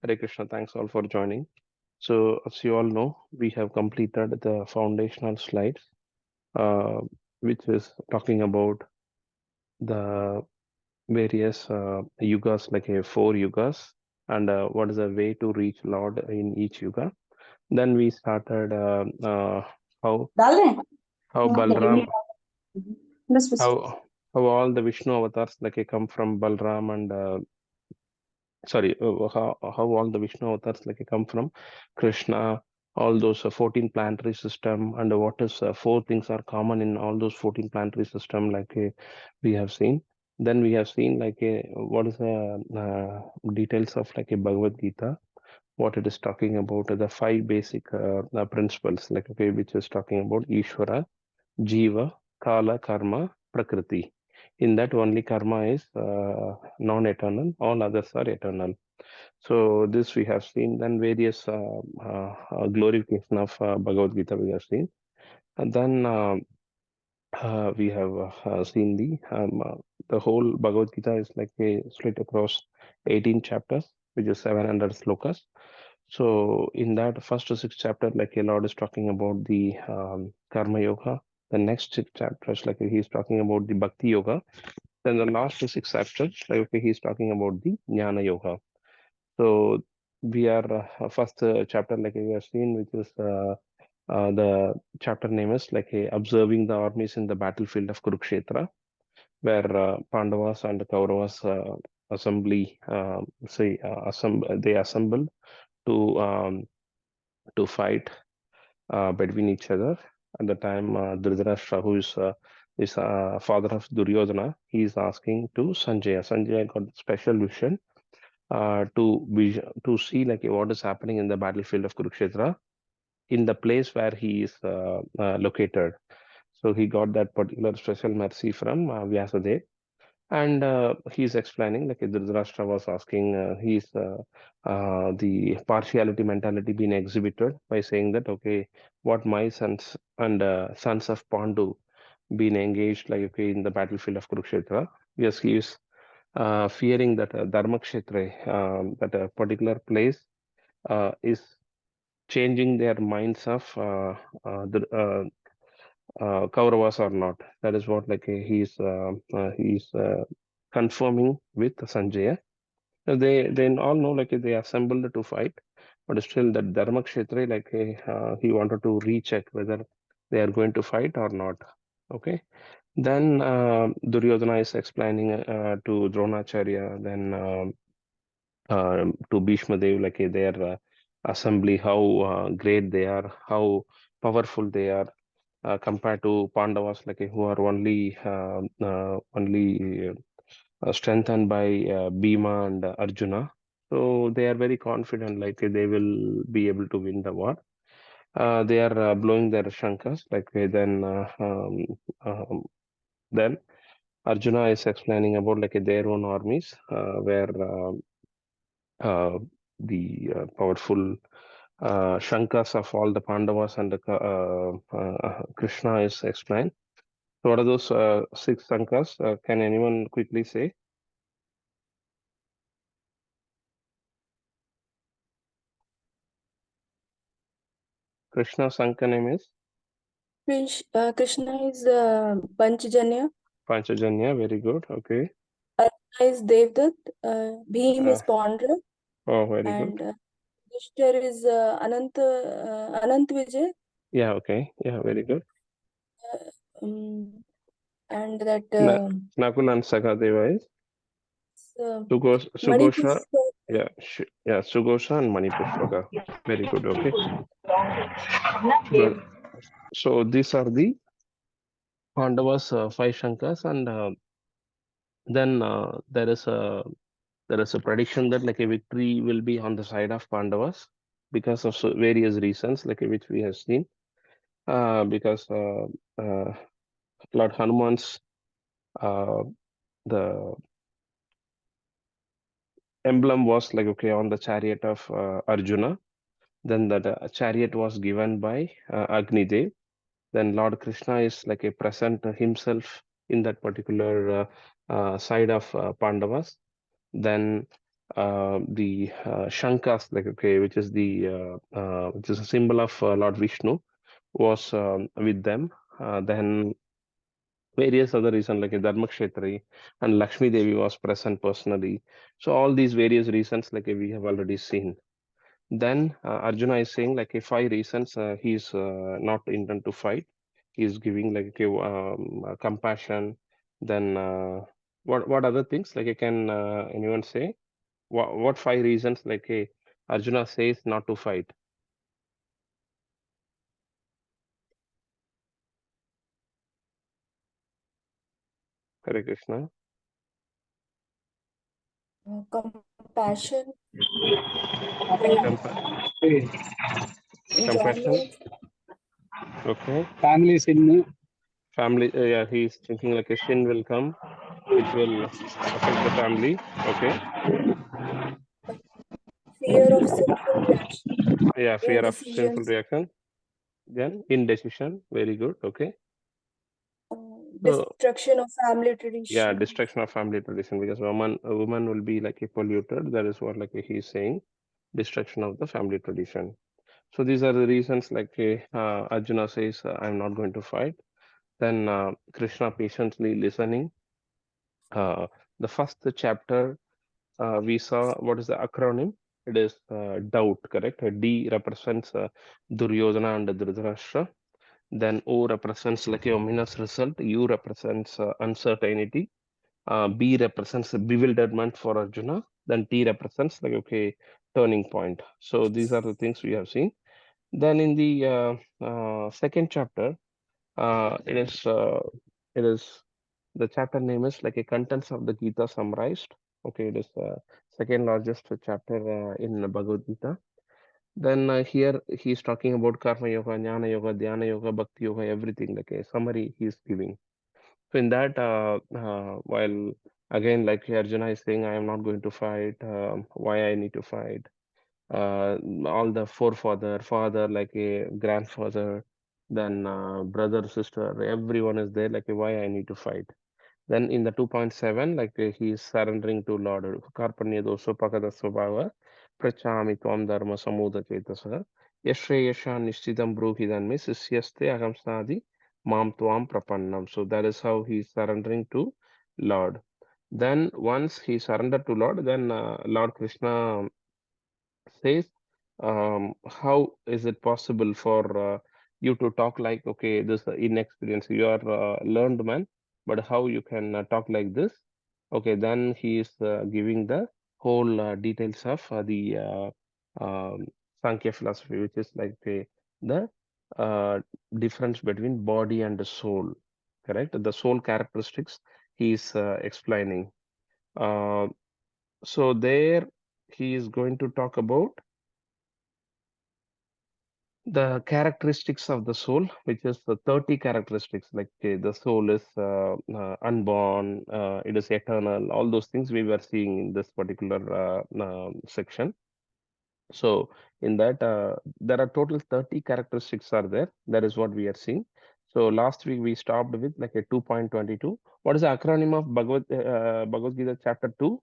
Hare Krishna, thanks all for joining. So, as you all know, we have completed the foundational slides, uh, which is talking about the various yugas, like four yugas, and what is the way to reach Lord in each yuga. Then we started how डाल रहे हैं how Okay. Balram, बस बस how all the Vishnu avatars come from Balram and sorry, how all the Vishnu avatars come from Krishna, all those 14 planetary system, and what is four things are common in all those 14 planetary system, we have seen. Then we have seen what is the details of a Bhagavad Gita, what it is talking about, the five basic principles, which is talking about Ishvara, Jiva, Kala, Karma, Prakriti. In that only karma is non-eternal, all others are eternal. So this we have seen. Then various glorification of Bhagavad Gita we have seen. And then we have seen the whole Bhagavad Gita is like a split across 18 chapters, which is 700 slokas. So in that first six chapters, like a Lord is talking about the Karma Yoga. The next six chapters, like he's talking about the Bhakti Yoga. Then the last six chapters, like he's talking about the Jnana Yoga. So we are first chapter, like we have seen, which is the chapter name is observing the armies in the battlefield of Kurukshetra, where Pandavas and Kauravas assembly they assembled to fight between each other. At the time, Dhritarashtra, who is father of Duryodhana, he is asking to Sanjaya. Sanjaya got special vision to see what is happening in the battlefield of Kurukshetra in the place where he is located. So he got that particular special mercy from Vyasadeva. And he's explaining, like Dhritarashtra was asking, he's the partiality mentality being exhibited by saying that, okay, what my sons and sons of Pandu been engaged, in the battlefield of Kurukshetra. Yes, he is fearing that Dharma Kshetra, that a particular place is changing their minds of Kauravas or not. That is what he's confirming with Sanjaya. They all know they assembled to fight, but still that Dharma Kshetra he wanted to recheck whether they are going to fight or not. Okay. Then Duryodhana is explaining to Dronacharya, then to Bhishma Dev, their assembly, how great they are, how powerful they are compared to Pandavas, who are only strengthened by Bhima and Arjuna. So they are very confident, they will be able to win the war. They are blowing their shankas, then Arjuna is explaining about their own armies, where uh, the powerful Shankas of all the Pandavas and Krishna is explained. So what are those six Shankas? Can anyone quickly say? Krishna Shankha name is Krishna is Panchajanya, Panchajanya. Very good. Okay. Arjuna is Devdutt, Bhim Uh, is Pondra, oh, very good. and Yudhishthir is Anant Vijay, Yeah. Okay. Yeah. Very good. um, and that Na Nakul and Sakadeva is uh, Sugosha. Manipushpa. Yeah. Yeah. Sugosha and Manipushpaka. Very good. Okay. Good. So these are the Pandavas five Shankas, and then there is a prediction that a victory will be on the side of Pandavas because of various reasons, which we have seen. Because Lord Hanuman's uh, the emblem was on the chariot of Arjuna. Then that chariot was given by Agni Dev. Then Lord Krishna is a present himself in that particular side of Pandavas. Then the Shankas, like okay, which is which is a symbol of Lord Vishnu, was with them. Then various other reasons like a Dharmakshetri and Lakshmi Devi was present personally. So all these various reasons like we have already seen. Then Arjuna is saying like a five reasons he's not intent to fight. He's giving like a compassion. Then what other things like can anyone say? What five reasons like a Arjuna says not to fight? Hare Krishna. Compassion, Compa compassion. enjoyment, Okay. Family sin, Family. Yeah, he's thinking like a sin will come, which will affect the family. Okay. fear of sinful reaction, Yeah, fear of sinful indecisions, reaction. Then indecision. Very good. Okay. So destruction of family yeah, tradition. destruction of family tradition because a woman will be like a polluted. That is what like he's saying. Destruction of the family tradition. So these are the reasons like Arjuna says, I'm not going to fight. Then Krishna patiently listening. The first chapter, we saw what is the acronym? It is doubt, correct? D represents Duryodhana and Dhritarashtra. Then O represents like a ominous result. U represents uncertainty. B represents bewilderment for Arjuna. Then T represents like okay turning point. So these are the things we have seen. Then in the second chapter, it is the chapter name is like a contents of the Gita summarized. Okay, it is the second largest chapter in Bhagavad Gita. Then here he's talking about karma yoga, jnana yoga, dhyana yoga, bhakti yoga, everything like a summary he's giving. So in that, while again like Arjuna is saying, I am not going to fight. Why I need to fight? All the forefather, father, like a grandfather, then brother, sister, everyone is there. Like why I need to fight? Then in the 2.7, like he is surrendering to Lord. Karpanya doso pakada svabhava prachami tvam dharma samuda chetasa yashreyasha nishchitam bruhidanme sisyaste aham snadi mam tvam prapannam. So that is how he is surrendering to Lord. Then once he surrendered to Lord, then Lord Krishna says, how is it possible for you to talk like, okay, this inexperienced, you are learned man, but how you can talk like this? Okay, then he is giving the whole details of Sankhya philosophy, which is like the difference between body and the soul, correct? The soul characteristics he is explaining. Uh, so there he is going to talk about the characteristics of the soul, which is the 30 characteristics, like the soul is unborn, it is eternal, all those things we were seeing in this particular section. So in that, there are total 30 characteristics are there. That is what we are seeing. So last week we stopped with like a 2.22. What is the acronym of Bhagavad Gita chapter 2?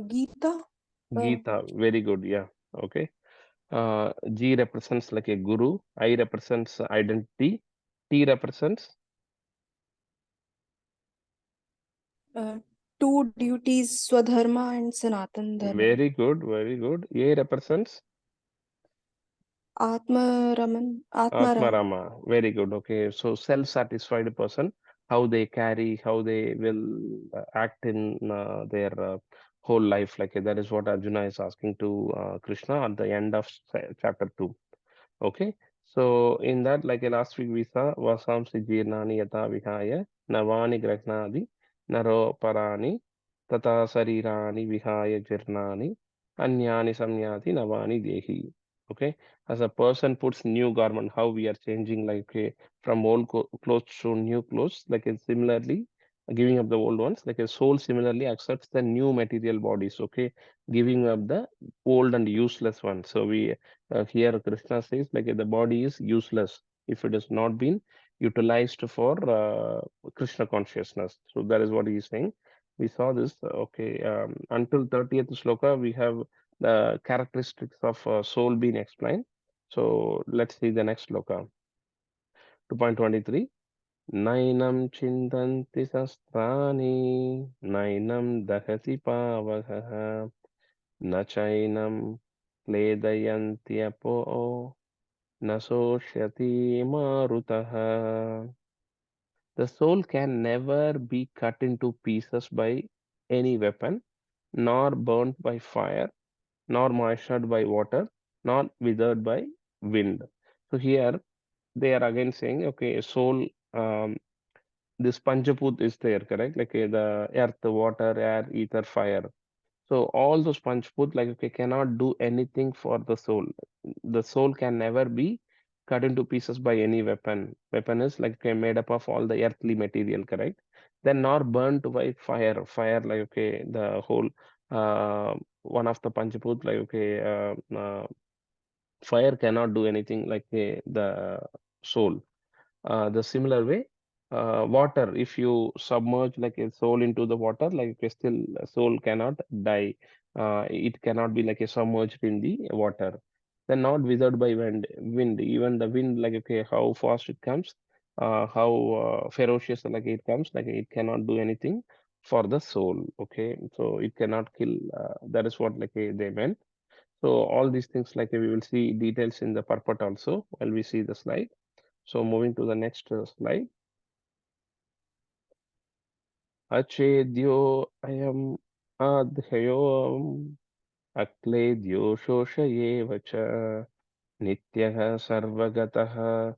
Gita, Gita. Very good. Yeah. Okay. G represents like a guru, I represents identity, T represents uh, two duties, Swadharma and Sanatan Dharma. very good, very good. A represents Atmaram. Atmarama, very good. Okay, so self-satisfied person, how they carry, how they will act in their whole life, like that is what Arjuna is asking to Krishna at the end of chapter 2. Okay, so in that, like last week we saw Vasamsi Jirnani Yata Vihaya Navani Grahnadi Naro Parani Tata Sarirani Vihaya Jirnani Anyani Samyati Navani Dehi. Okay, as a person puts new garment, how we are changing like from old clothes to new clothes, like similarly giving up the old ones, like a soul similarly accepts the new material bodies. Okay, giving up the old and useless ones. So we here Krishna says like the body is useless if it has not been utilized for Krishna consciousness. So that is what he is saying. We saw this. Okay, until 30th sloka, we have the characteristics of soul being explained. So let's see the next sloka. 2.23. Nainam chintanti sastrani, nainam dahati pavaha, nachainam kledayanti apo, nasoshyati marutaha. The soul can never be cut into pieces by any weapon, nor burnt by fire, nor moistened by water, nor withered by wind. So here they are again saying, okay, soul, this Panchaput is there, correct? Like the earth, water, air, ether, fire. So all those Panchaput, like okay, cannot do anything for the soul. The soul can never be cut into pieces by any weapon. Weapon is like okay, made up of all the earthly material, correct? Then nor burnt by fire. Fire, like okay, the whole one of the Panchaput, like okay, fire cannot do anything like the soul. The similar way, water, if you submerge like a soul into the water, like a still a soul cannot die. It cannot be like a submerged in the water. Then not withered by wind. Even the wind, like okay, how fast it comes, how ferocious like it comes, like it cannot do anything for the soul. Okay, so it cannot kill. That is what like they meant. So all these things like we will see details in the purport also while we see the slide. So moving to the next slide. Achedyo ayam adhyayom akledyo shoshayev cha nityah sarvagatah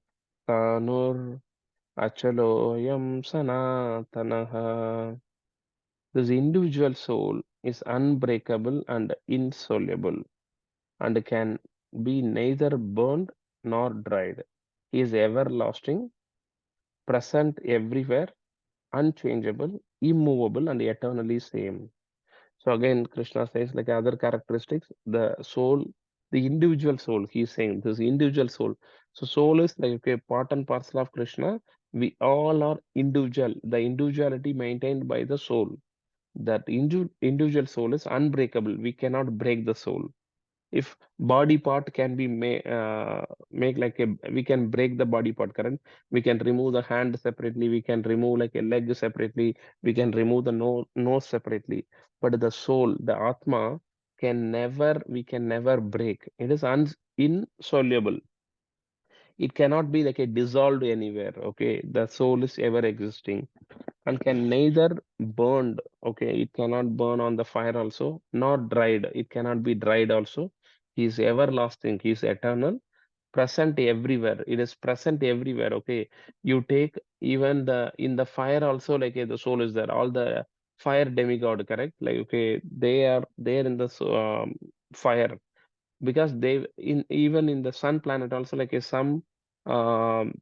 tanur achaloyam sanatanaha. This individual soul is unbreakable and insoluble and can be neither burned nor dried. He is everlasting, present everywhere, unchangeable, immovable, and eternally same. So again, Krishna says like other characteristics, the soul, the individual soul, he's saying this individual soul. So soul is like okay, part and parcel of Krishna. We all are individual. The individuality maintained by the soul. That individual soul is unbreakable. We cannot break the soul. If body part can be make like a, we can break the body part, correct? We can remove the hand separately, we can remove like a leg separately, we can remove the nose separately, but the soul, the atma, can never, we can never break. It is insoluble. It cannot be like a dissolved anywhere. Okay, the soul is ever existing and can neither burned, okay, it cannot burn on the fire also, nor dried, it cannot be dried also. He is everlasting, he is eternal, present everywhere. It is present everywhere. Okay, you take even the in the fire also, like the soul is there, all the fire demigod, correct? Like okay, they are there in the fire, because they in even in the sun planet also, like some um,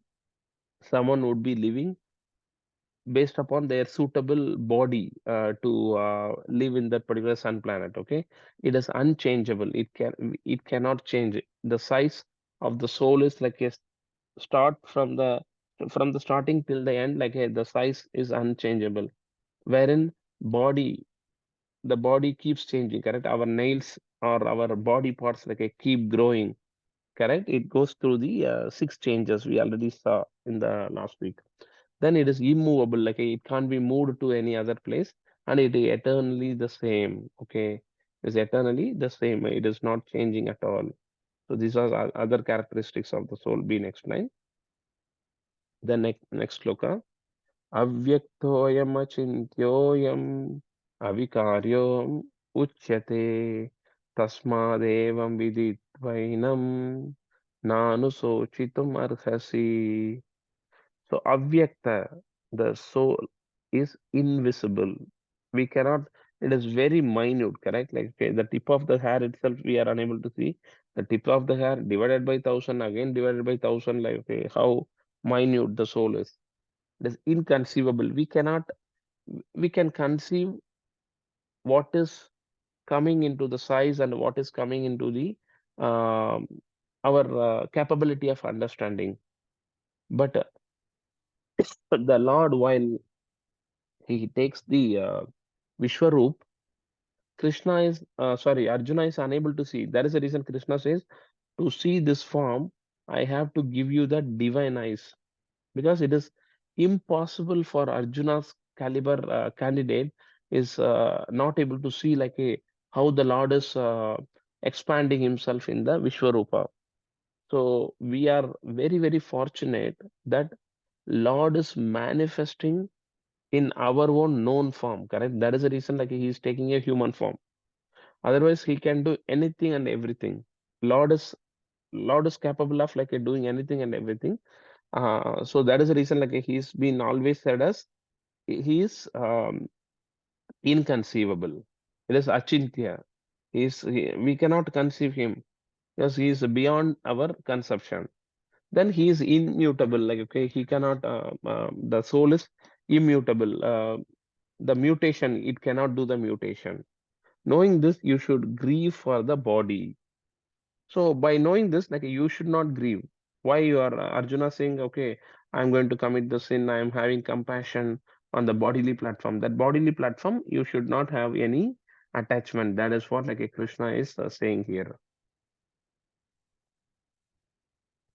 someone would be living based upon their suitable body to live in that particular sun planet. Okay, it is unchangeable, it cannot change. The size of the soul is like a start from the starting till the end, like the size is unchangeable, wherein body, the body keeps changing, correct? Our nails or our body parts like keep growing, correct? It goes through the six changes we already saw in the last week. Then it is immovable, like it can't be moved to any other place, and it is eternally the same. Okay, it is eternally the same. It is not changing at all. So these are other characteristics of the soul being explained. The next sloka. Avyaktoyam achintyoyam avikaryom uchyate tasmadevam viditvainam nanusochitum arhasi. So avyakta, the soul is invisible. We cannot, it is very minute, correct? Like okay, the tip of the hair itself, we are unable to see. The tip of the hair divided by thousand, again divided by thousand, like okay, how minute the soul is. It is inconceivable. We cannot, we can conceive what is coming into the size and what is coming into the um, our capability of understanding. But the Lord, while he takes the Vishwaroop, Arjuna is unable to see. That is the reason Krishna says, to see this form, I have to give you the divine eyes, because it is impossible for Arjuna's caliber candidate is not able to see like a how the Lord is expanding himself in the Vishwarupa. So we are very, very fortunate that Lord is manifesting in our own known form, correct? That is the reason like he is taking a human form. Otherwise, he can do anything and everything. Lord is Lord is capable of like doing anything and everything. So that is the reason like he's been always said as he is inconceivable. It is achintya. We cannot conceive him because he is beyond our conception. Then he is immutable. Like okay, he cannot. The soul is immutable. The mutation, it cannot do the mutation. Knowing this, you should grieve for the body. So by knowing this, like you should not grieve. Why you are Arjuna saying, okay, I'm going to commit the sin, I am having compassion on the bodily platform. That bodily platform, you should not have any attachment. That is what like a Krishna is saying here.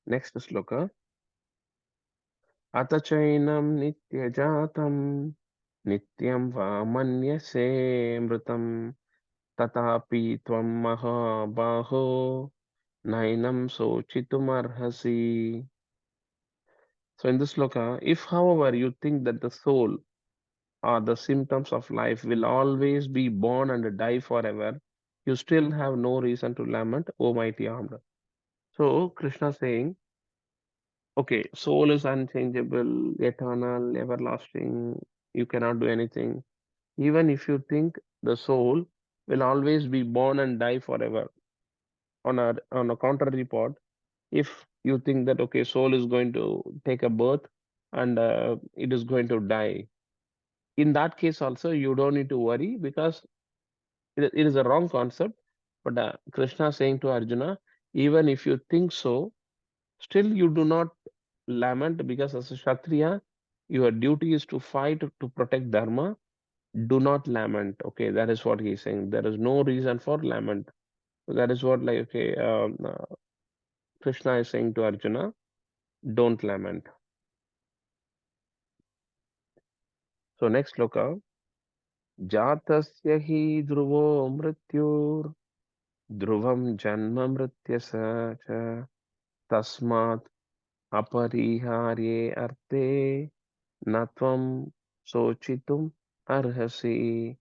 Next sloka. Atachainam nityajatam nityam va manyase mritam tatapi tvam mahabaho nainam sochitumarhasi. So in this sloka, if however you think that the soul or the symptoms of life will always be born and die forever, you still have no reason to lament, O mighty armed. So Krishna saying, okay, soul is unchangeable, eternal, everlasting, you cannot do anything. Even if you think the soul will always be born and die forever, on a contrary part, if you think that okay, soul is going to take a birth and it is going to die, in that case also you don't need to worry because it is a wrong concept. But Krishna is saying to Arjuna, even if you think so, still you do not lament, because as a Kshatriya, your duty is to fight to protect Dharma. Do not lament. Okay, that is what he's saying. There is no reason for lament. So that is what like okay, Krishna is saying to Arjuna, don't lament. So next sloka, जातस्य हि ध्रुवो मृत्युर् ध्रुवं जन्म मृत्यस च तस्मात् अपरिहार्ये अर्थे न त्वं शोचितुम् अर्हसि.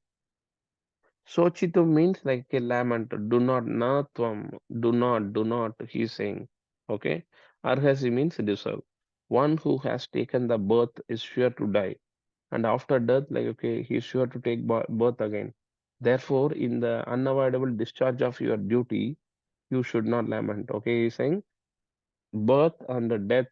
Sochitum means like a lament. Do not, na tvam. Do not, he's saying. Okay. Arhasi means deserve. One who has taken the birth is sure to die. And after death, like, okay, he's sure to take birth again. Therefore, in the unavoidable discharge of your duty, you should not lament. Okay. He's saying birth and death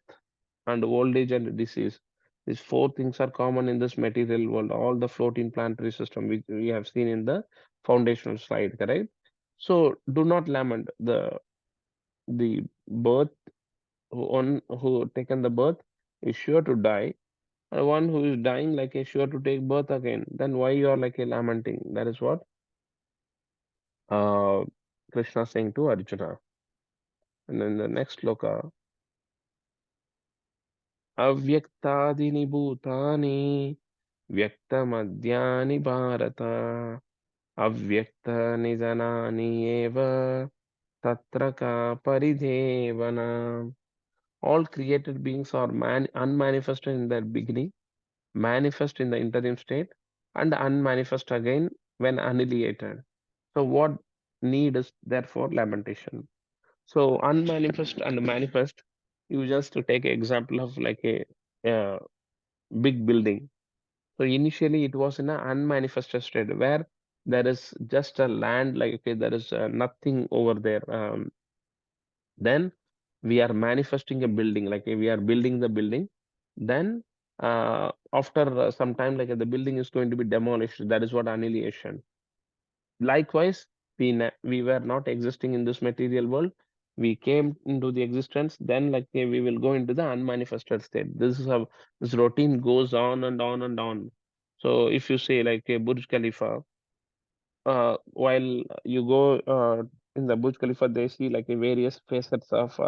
and old age and disease. These four things are common in this material world, all the floating planetary system which we have seen in the foundational slide, correct? So do not lament the birth, one who taken the birth is sure to die, and one who is dying like is sure to take birth again. Then why you are like a lamenting? That is what uh Krishna saying to Arjuna. And then the next sloka, अव्यक्तादीनि भूतानि व्यक्तमद्यानि भारत अव्यक्तनिधनानि एव तत्र का परिदेवना. All created beings are unmanifested in their beginning, manifest in the interim state, and unmanifest again when annihilated. So what need is therefore lamentation? So unmanifest and manifest, you just to take example of like a uh, big building. So initially it was in an unmanifested state where there is just a land, like okay, there is nothing over there. Then we are manifesting a building, like we are building the building. Then after some time, like the building is going to be demolished. That is what annihilation. Likewise, we were not existing in this material world. we came into the existence, then like we will go into the unmanifested state. This is how this routine goes on and on and on. So if you say like a Burj Khalifa, while you go in the Burj Khalifa, they see like a various facets of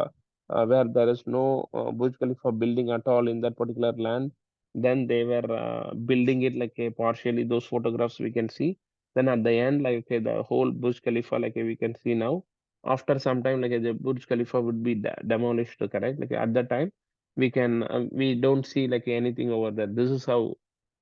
where there is no Burj Khalifa building at all in that particular land. Then they were building it like a partially. Those photographs we can see. Then at the end, like okay, the whole Burj Khalifa, like we can see now. After some time, like the Burj Khalifa would be demolished, correct? Like at that time, we don't see like anything over there. This is how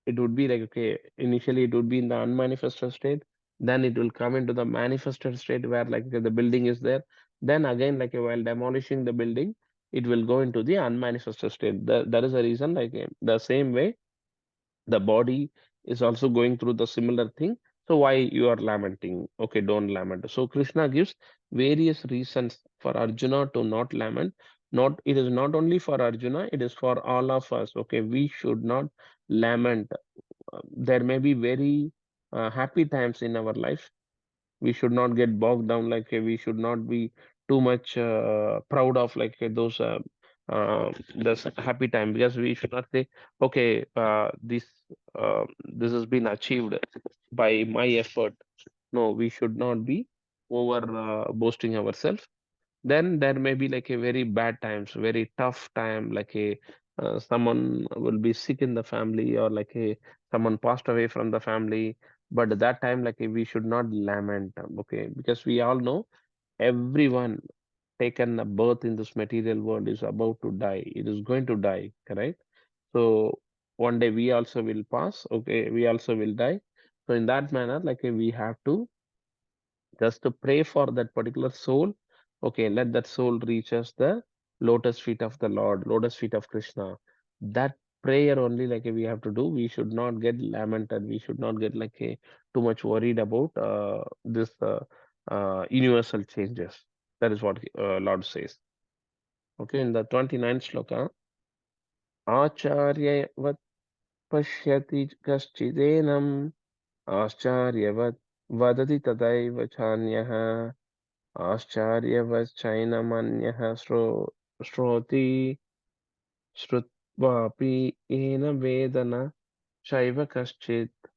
it would be like okay. Initially, it would be in the unmanifested state, then it will come into the manifested state where like the building is there, then again like while demolishing the building, it will go into the unmanifested state. That is the reason like the same way the body is also going through the similar thing. So why you are lamenting? Okay, don't lament. So Krishna gives various reasons for Arjuna to not lament. Not, it is not only for Arjuna, it is for all of us. Okay, we should not lament. There may be very happy times in our life. We should not get bogged down, like we should not be too much proud of like this happy time, because we should not say okay, this has been achieved by my effort. No, we should not be over boasting ourselves. Then there may be like a very bad times, very tough time, like a someone will be sick in the family, or like a someone passed away from the family. But at that time, like we should not lament, okay, because we all know everyone taken a birth in this material world is about to die. It is going to die, correct? So one day we also will pass, okay, we also will die. So in that manner, like we have to just to pray for that particular soul. Okay, let that soul reach us the lotus feet of the Lord, lotus feet of Krishna. That prayer only like we have to do. We should not get lamented. We should not get like a too much worried about this universal changes. That is what Lord says. Okay, in the 29th sloka, Acharyavat pashyati kaschidенam आश्चर्यवत् वदति तदैव चान्यः आश्चर्यवच्चैनमन्यः श्रोति श्रुत्वापि येन वेद न चैव कश्चित्.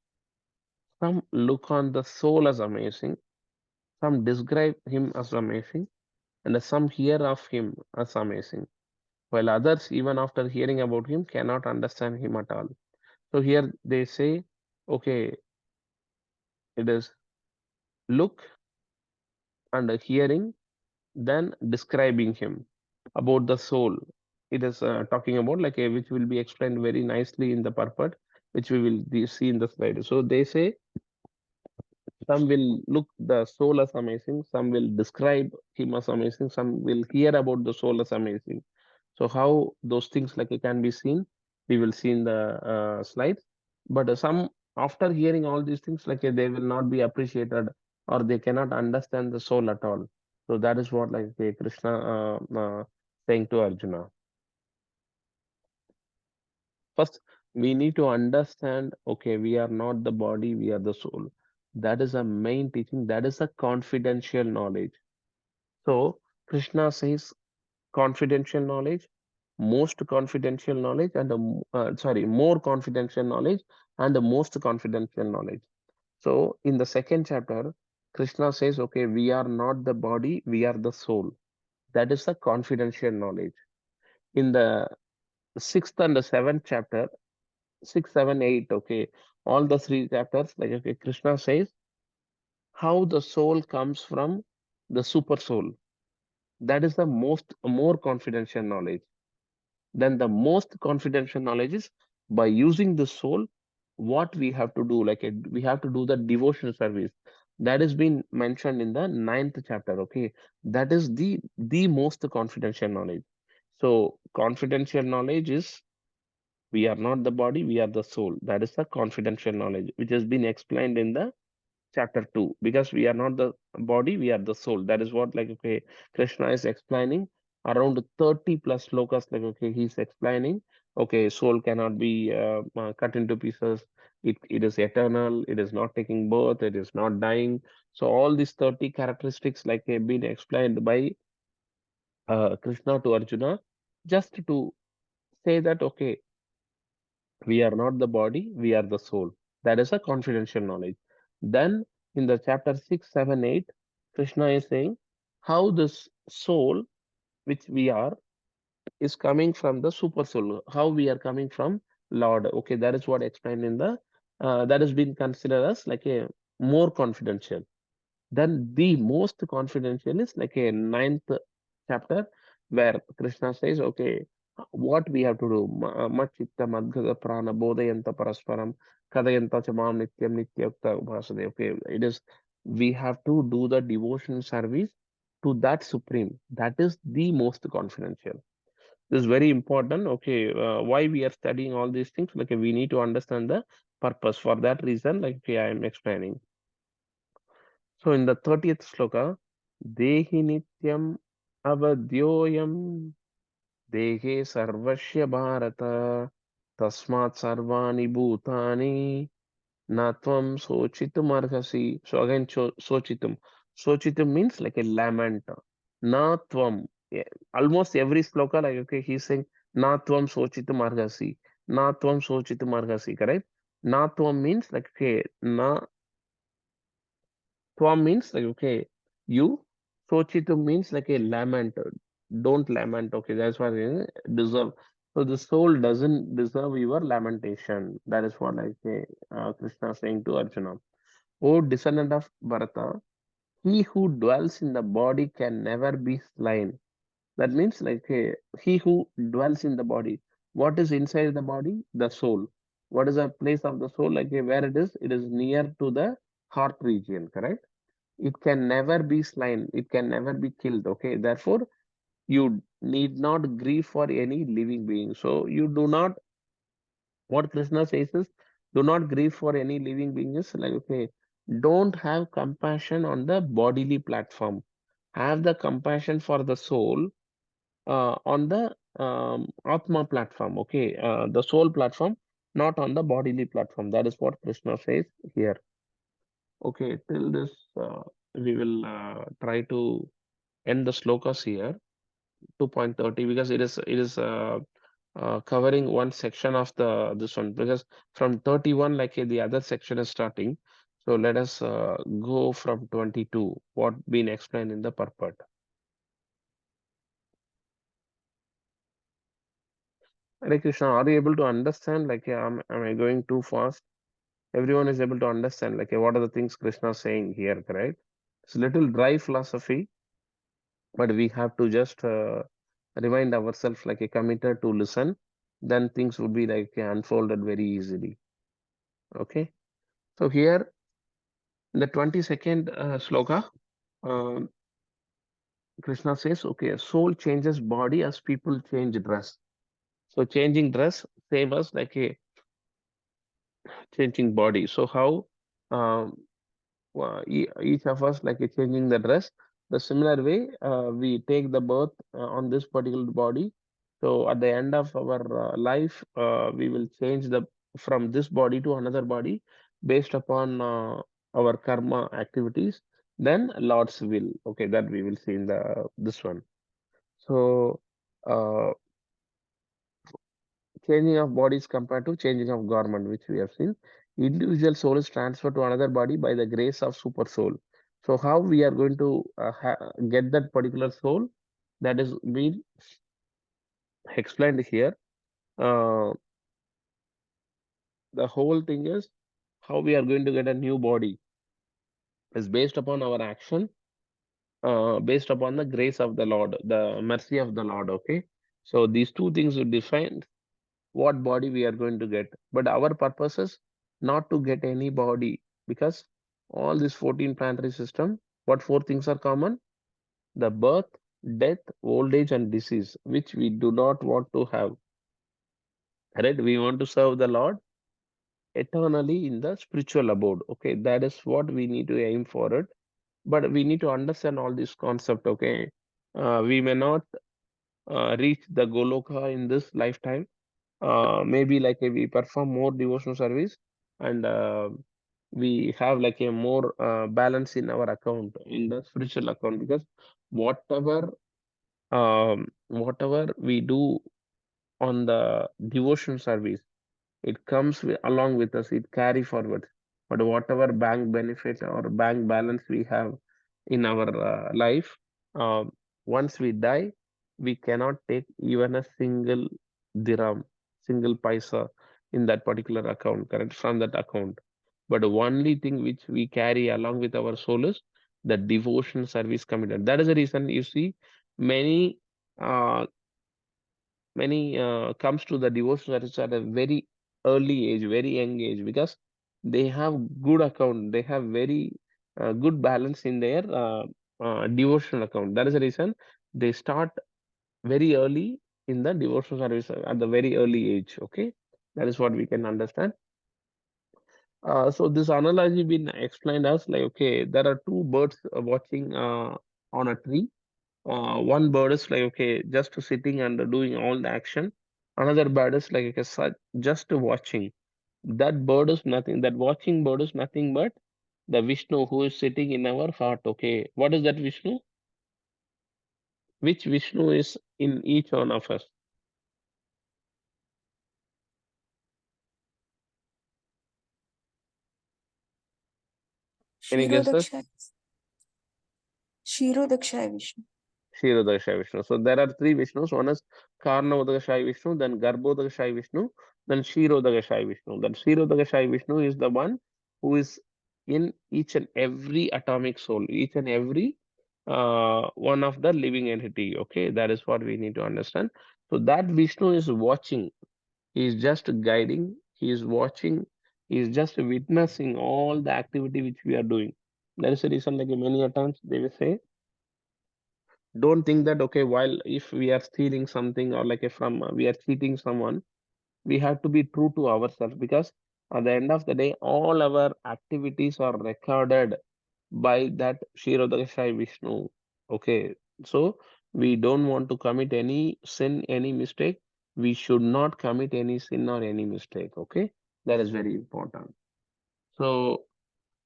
Some look on the soul as amazing, some describe him as amazing, and some hear of him as amazing, while others, even after hearing about him, cannot understand him at all. So here they say, okay, it is look and hearing, then describing him about the soul. It is talking about like a, which will be explained very nicely in the purport, which we will see in the slide. So they say some will look the soul as amazing, some will describe him as amazing, some will hear about the soul as amazing. So how those things like it can be seen, we will see in the slides. But some after hearing all these things, like they will not be appreciated, or they cannot understand the soul at all. So that is what like Krishna saying to Arjuna. First, we need to understand, okay, we are not the body, we are the soul. That is a main teaching. That is a confidential knowledge. So Krishna says confidential knowledge, most confidential knowledge, and sorry, more confidential knowledge, and the most confidential knowledge. So in the second chapter, Krishna says, okay, we are not the body, we are the soul. That is the confidential knowledge. In the sixth and the seventh chapter, six, seven, eight, okay, all the three chapters, like okay, Krishna says how the soul comes from the super soul. That is the most more confidential knowledge. Then the most confidential knowledge is by using the soul, what we have to do, like we have to do the devotion service. That has been mentioned in the ninth chapter. Okay, that is the most confidential knowledge. So confidential knowledge is we are not the body, we are the soul. That is the confidential knowledge, which has been explained in the chapter 2, because we are not the body, we are the soul. That is what like okay, Krishna is explaining around 30 plus slokas, like okay, he's explaining okay, soul cannot be cut into pieces, it is eternal, it is not taking birth, it is not dying. So all these 30 characteristics like have been explained by Krishna to Arjuna, just to say that, okay, we are not the body, we are the soul. That is a confidential knowledge. Then in the chapter 6, 7, 8, Krishna is saying how this soul, which we are, is coming from the super soul, how we are coming from Lord. Okay, that is what explained in the that has been considered as like a more confidential. Then the most confidential is like a ninth chapter where Krishna says, okay, what we have to do. Machitta madgada prana bodhayanta parasparam kadayanta chamam nityam nityakta upasade. Okay, it is we have to do the devotion service to that supreme. That is the most confidential. This is very important. Okay, why we are studying all these things? Like we need to understand the purpose. For that reason, like okay, I am explaining. So in the 30th sloka, Dehi Nityam Avadyoyam Dehe Sarvashya Bharata Tasmat Sarvani Bhutani Natvam Sochitum Arhasi. So again, Sochitum. Sochitum means like a lament. Natvam. Yeah, almost every sloka, like okay, he's saying Natvam Sochitum Arhasi. Natvam Sochitum Arhasi, correct? Natvam means like okay, na Twa means like okay, you. Sochitu means like a lament. Don't lament. Okay, that's why they deserve. So the soul doesn't deserve your lamentation. That is what I say. Krishna saying to Arjuna. O descendant of Bharata, he who dwells in the body can never be slain. That means like he who dwells in the body. What is inside the body? The soul. What is the place of the soul? Like where it is? It is near to the heart region. Correct? It can never be slain, it can never be killed. Okay, therefore you need not grieve for any living being. So you do not, what Krishna says is, do not grieve for any living being. Is like okay, don't have compassion on the bodily platform, have the compassion for the soul on the atma platform. Okay, the soul platform, not on the bodily platform. That is what Krishna says here. Okay, till this we will try to end the slokas here, 2.30, because it is covering one section of the this one, because from 31 like the other section is starting. So let us go from 22, what been explained in the purport. Hare Krishna, are you able to understand? Like, am I going too fast? Everyone is able to understand, like, what are the things Krishna is saying here, correct? It's a little dry philosophy, but we have to just remind ourselves like a committed to listen, then things would be like unfolded very easily. Okay, so here in the 22nd sloka, um, Krishna says, okay, soul changes body as people change dress. So changing dress same as like a changing body. So how um, each of us like changing the dress, the similar way we take the birth on this particular body. So at the end of our life we will change the from this body to another body based upon our karma activities, then Lord's will. Okay, that we will see in the this one. So uh, changing of bodies compared to changing of garment, which we have seen. Individual soul is transferred to another body by the grace of super soul. So how we are going to get that particular soul, that is being explained here. Uh, the whole thing is how we are going to get a new body is based upon our action, based upon the grace of the Lord, the mercy of the Lord. Okay, so these two things will define what body we are going to get. But our purpose is not to get any body, because all this 14 planetary system, what four things are common? The birth, death, old age, and disease, which we do not want to have. Right? We want to serve the Lord eternally in the spiritual abode. Okay, that is what we need to aim for it. But we need to understand all this concept. Okay, we may not reach the Goloka in this lifetime. Maybe like we perform more devotional service, and we have like a more balance in our account, in the spiritual account, because whatever whatever we do on the devotion service, it comes along with us, it carry forward. But whatever bank benefit or bank balance we have in our life, uh, once we die, we cannot take even a single dirham, single paisa in that particular account, correct, from that account. But the only thing which we carry along with our soul is the devotion service committed. That is the reason you see many uh, comes to the devotion service at a very early age, very young age, because they have good account, they have very good balance in their devotional account. That is the reason they start very early in the devotional service at the very early age. Okay, that is what we can understand. So this analogy been explained as like, okay, there are two birds watching on a tree. One bird is like, okay, just sitting and doing all the action. Another bird is like, okay, just watching. That bird is nothing, that watching bird is nothing but the Vishnu who is sitting in our heart. Okay, what is that Vishnu? Which Vishnu is in each one of us? Any guesses? Shirodakshaya. Shirodakshaya Vishnu. Kshirodakshaya Vishnu. So there are three Vishnus. One is Karnavadakashaya Vishnu, then Garbhodakashaya Vishnu, then Kshirodakashaya Vishnu. That Kshirodakashaya Vishnu is the one who is in each and every atomic soul, each and every one of the living entity. Okay, that is what we need to understand. So that Vishnu is watching, he is just guiding, he is watching, he is just witnessing all the activity which we are doing. That is the reason, like many a times they will say, don't think that okay, while if we are stealing something or like if from we are cheating someone, we have to be true to ourselves, because at the end of the day all our activities are recorded by that Kshirodakashai Vishnu. Okay, so we don't want to commit any sin, any mistake. We should not commit any sin or any mistake. Okay, that is very important. So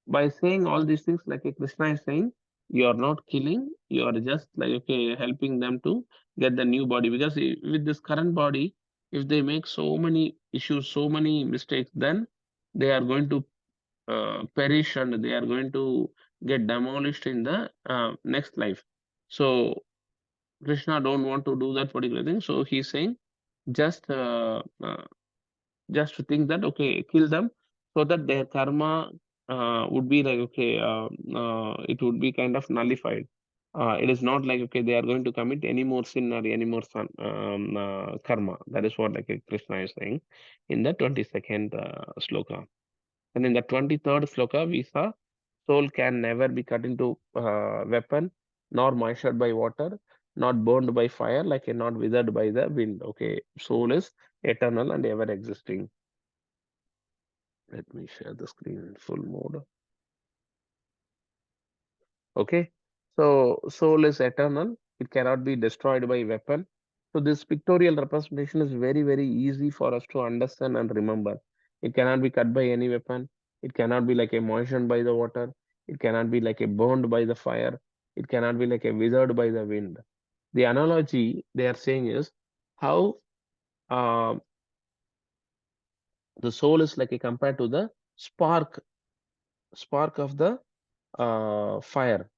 by saying all these things, like Krishna is saying, you are not killing, you are just like okay, helping them to get the new body. Because with this current body, if they make so many issues, so many mistakes, then they are going to perish and they are going to get demolished in the next life. So Krishna don't want to do that particular thing. So he's saying just just to think that okay, kill them so that their karma would be like okay, it would be kind of nullified. It is not like okay, they are going to commit any more sin or any more karma. That is what like Krishna is saying in the 22nd sloka. And in the 23rd sloka, we saw soul can never be cut into weapon, nor moistured by water, not burned by fire, like not withered by the wind. Okay, soul is eternal and ever existing. Let me share the screen in full mode. Okay, so soul is eternal. It cannot be destroyed by weapon. So this pictorial representation is very, very easy for us to understand and remember. It cannot be cut by any weapon. It cannot be like a moistened by the water. It cannot be like a burned by the fire. It cannot be like a withered by the wind. The analogy they are saying is how uh, the soul is like a compared to the spark of the fire.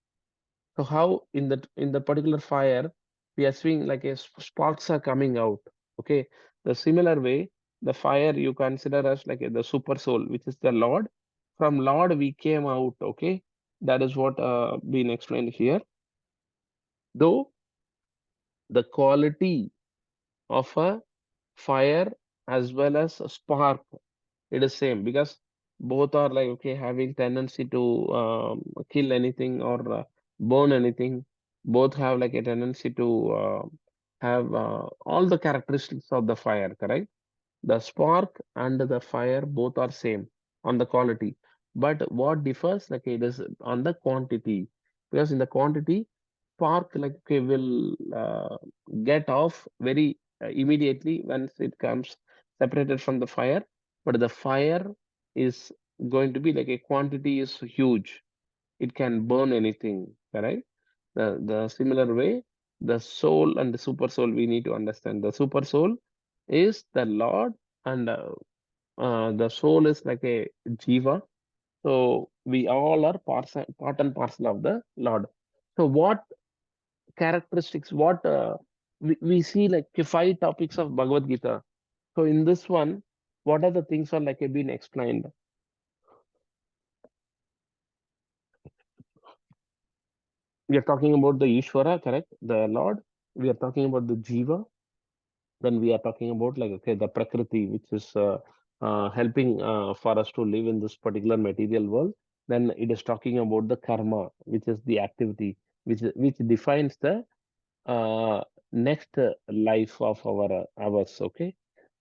So how in the particular fire we are seeing like a sparks are coming out. Okay, the similar way the fire you consider as like the super soul, which is the Lord. From Lord we came out. Okay, that is what been explained here. Though the quality of a fire as well as a spark, it is same, because both are like okay having tendency to kill anything or burn anything. Both have like a tendency to have all the characteristics of the fire, correct? The spark and the fire both are same on the quality, but what differs like it is on the quantity, because in the quantity spark like okay will get off very immediately once it comes separated from the fire, but the fire is going to be like a quantity is huge, it can burn anything, correct? The similar way the soul and the super soul we need to understand. The super soul is the Lord, and the soul is like a jiva. So we all are part and parcel of the Lord. So what characteristics, what we see like 5 topics of Bhagavad Gita. So in this one, what are the things are like been explained? We are talking about the Ishvara, correct? The Lord. We are talking about the Jiva. Then we are talking about like, okay, the Prakriti, which is helping for us to live in this particular material world. Then it is talking about the karma, which is the activity, which defines the next life of ours. Okay,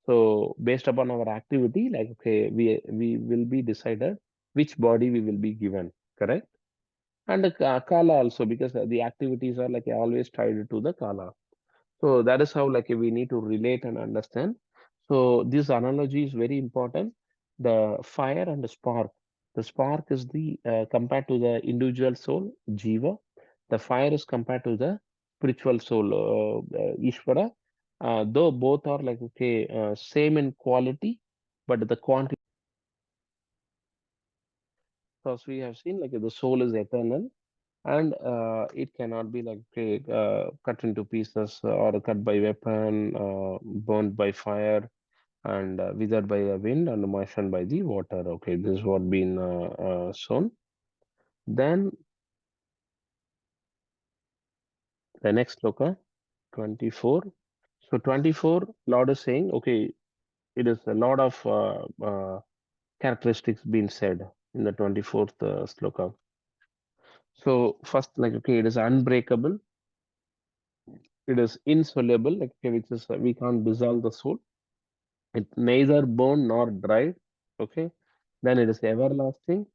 so based upon our activity, like, okay, we will be decided which body we will be given, correct? And the kala also, because the activities are like always tied to the kala. So that is how like we need to relate and understand. So this analogy is very important. The fire and the spark. The spark is the compared to the individual soul, jiva. The fire is compared to the spiritual soul, Ishvara. Though both are like, okay, same in quality, but the quantity, because we have seen like the soul is eternal, and it cannot be like, okay, cut into pieces or cut by weapon, burned by fire, and withered by the wind, and moistened by the water. Okay, this is what been shown. Then the next sloka, 24. So 24, Lord is saying, okay, it is a lot of characteristics being said in the 24th sloka. So first, like, okay, it is unbreakable, it is insoluble, like, okay, which is we can't dissolve the soul. It neither burned nor dried. Okay, then it is everlasting,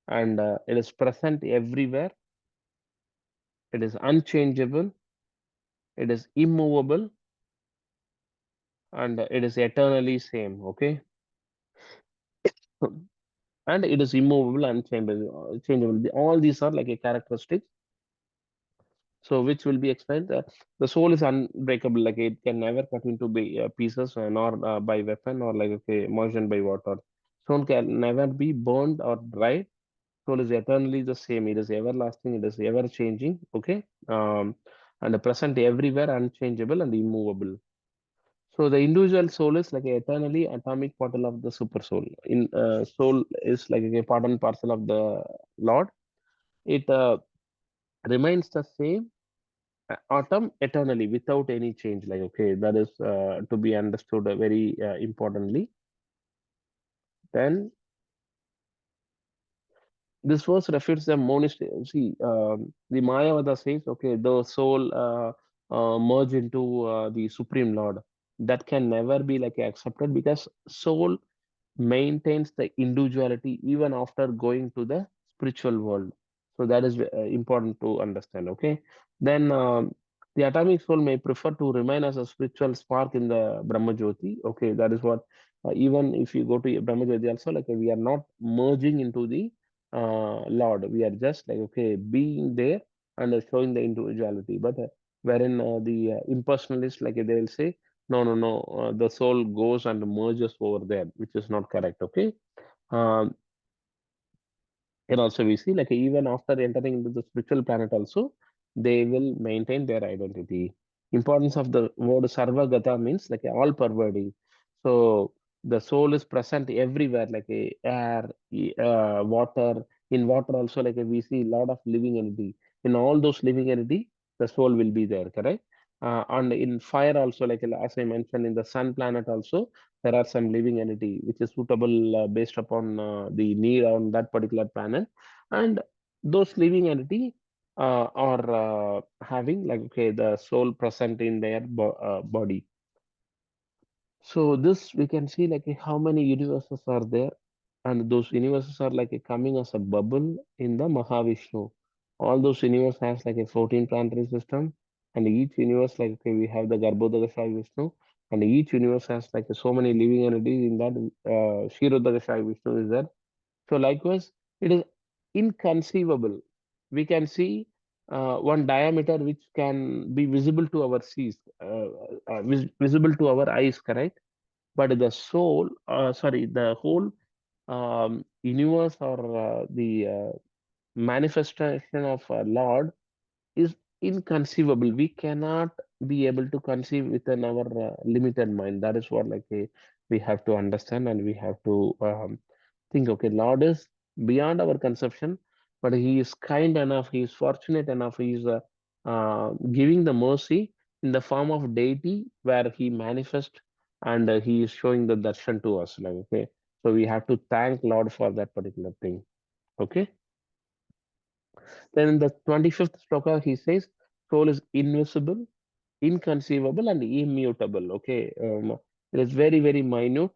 and it is present everywhere. It is unchangeable, it is immovable, and it is eternally same. Okay, and it is immovable, unchangeable, changeable. All these are like a characteristics. So which will be explained. The soul is unbreakable, like it can never cut into pieces, nor by weapon, or like, okay, moistened by water. Soul can never be burned or dried. Soul is eternally the same. It is everlasting. It is ever changing. Okay, and the present everywhere, unchangeable and immovable. So the individual soul is like a eternally atomic particle of the super soul. In soul is like a part and parcel of the Lord. It remains the same atom eternally without any change. Like, okay, that is to be understood very importantly. Then this verse refers the monistic. See, the Mayavada says, okay, the soul merge into the Supreme Lord. That can never be like accepted, because soul maintains the individuality even after going to the spiritual world. So that is important to understand. Okay, then the atomic soul may prefer to remain as a spiritual spark in the Brahma Jyoti. Okay, that is what even if you go to Brahma Jyoti also, like, we are not merging into the Lord. We are just like, okay, being there and showing the individuality. But wherein the impersonalists, like, they will say, no, no, no, the soul goes and merges over there, which is not correct. Okay. Um, and also we see like even after entering into the spiritual planet also, they will maintain their identity. Importance of the word Sarvagata means like all pervading. So the soul is present everywhere, like a air, water. In water also, like we see a lot of living entity. In all those living entity, the soul will be there, correct? And in fire also, like as I mentioned, in the sun planet also, there are some living entity which is suitable based upon the need on that particular planet, and those living entity are having like, okay, the soul present in their body. So this we can see like how many universes are there, and those universes are like coming as a bubble in the Mahavishnu. All those universe has like a 14 planetary system, and each universe like, okay, we have the Garbhodakashayi Vishnu, and each universe has like so many living entities in that Kshirodakashayi Vishnu is there. So likewise, it is inconceivable. We can see one diameter which can be visible to our sees, visible to our eyes, correct? But the soul, sorry, the whole universe or the manifestation of Lord is inconceivable. We cannot be able to conceive within our limited mind. That is what we have to understand, and we have to think, okay, Lord is beyond our conception, but He is kind enough, He is fortunate enough, He is giving the mercy in the form of deity where He manifests and He is showing the darshan to us. Like, okay, so we have to thank Lord for that particular thing. Okay. Then in the 25th sloka, he says, soul is invisible, inconceivable, and immutable. Okay. It is very, very minute.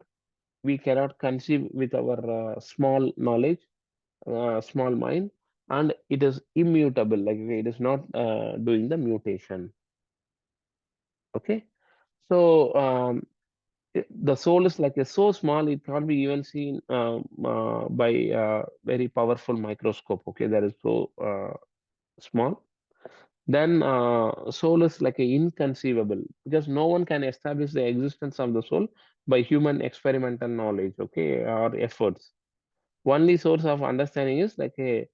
We cannot conceive with our small knowledge, small mind, and it is immutable. Like okay, it is not doing the mutation. Okay. So the soul is like a so small it can't be even seen by very powerful microscope. Okay, that is so small. Then soul is like a inconceivable because no one can establish the existence of the soul by human experimental knowledge, okay, or efforts. Only source of understanding is like a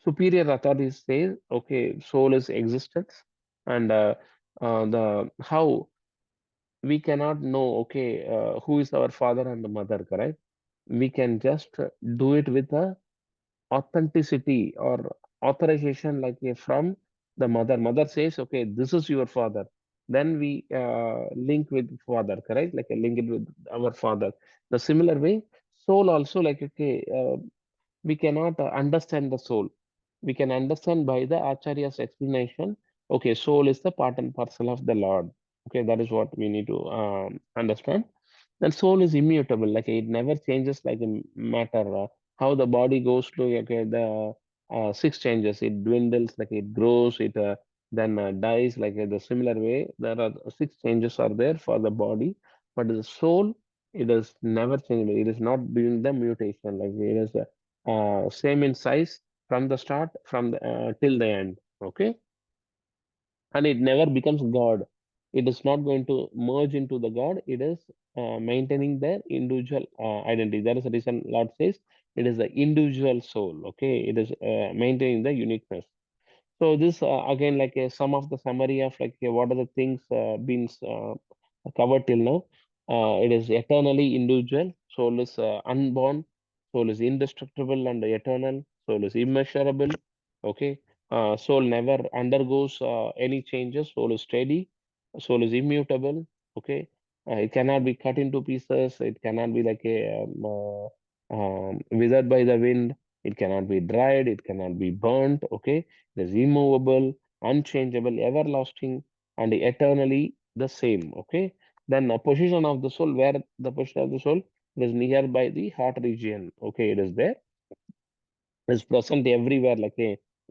superior authorities say, okay, soul is existence, and the how we cannot know, okay, who is our father and the mother, correct? We can just do it with a authenticity or authorization from the mother. Mother says, okay, this is your father. Then we link with father, correct? Like link it with our father. The similar way, soul also like, okay, we cannot understand the soul. We can understand by the Acharya's explanation. Okay, soul is the part and parcel of the Lord. Okay, that is what we need to understand. Then soul is immutable, like it never changes like a matter. How the body goes through okay, the six changes, it dwindles, like it grows, it then dies, like the similar way. There are six changes are there for the body, but the soul, it is never changeable. It is not doing the mutation, like it is same in size from the start, from the till the end. Okay, and it never becomes God. It is not going to merge into the God. It is maintaining their individual identity. That is the reason Lord says it is the individual soul. Okay, it is maintaining the uniqueness. So this again like some of the summary of what are the things been covered till now. It is eternally individual. Soul is unborn. Soul is indestructible and eternal. Soul is immeasurable. Okay. Soul never undergoes any changes. Soul is steady. Soul is immutable. Okay. It cannot be cut into pieces. It cannot be like a withered by the wind. It cannot be dried. It cannot be burnt. Okay. It is immovable, unchangeable, everlasting, and eternally the same. Okay. Then the position of the soul, where the position of the soul, it is near by the heart region. Okay, it is there, is present everywhere,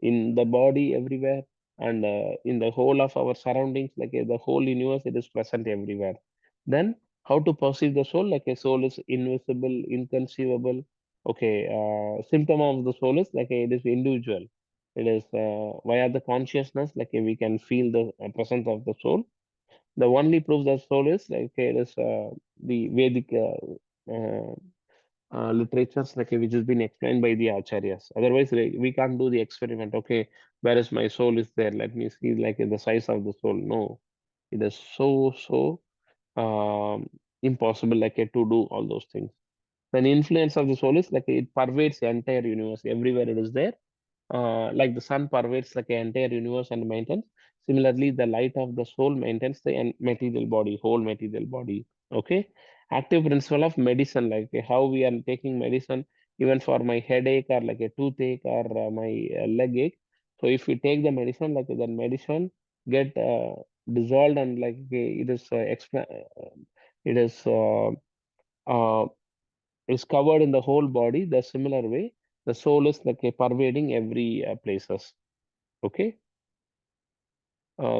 in the body everywhere, and in the whole of our surroundings, the whole universe, it is present everywhere. Then how to perceive the soul? Like a soul is invisible, inconceivable. Okay, symptom of the soul is it is individual. It is via the consciousness, we can feel the presence of the soul. The only proof that soul is it is the Vedic literatures which has been explained by the acharyas. Otherwise, we can't do the experiment. Okay, where is my soul is there? Let me see the size of the soul. No, it is so impossible to do all those things. Then influence of the soul is it pervades the entire universe. Everywhere it is there, like the sun pervades the entire universe and maintains. Similarly, the light of the soul maintains the material body, whole material body. Okay, active principle of medicine, how we are taking medicine, even for my headache or a toothache or my leg ache. So if we take the medicine, the medicine get dissolved and it is it uh, is covered in the whole body. The similar way, the soul is pervading every places. Okay.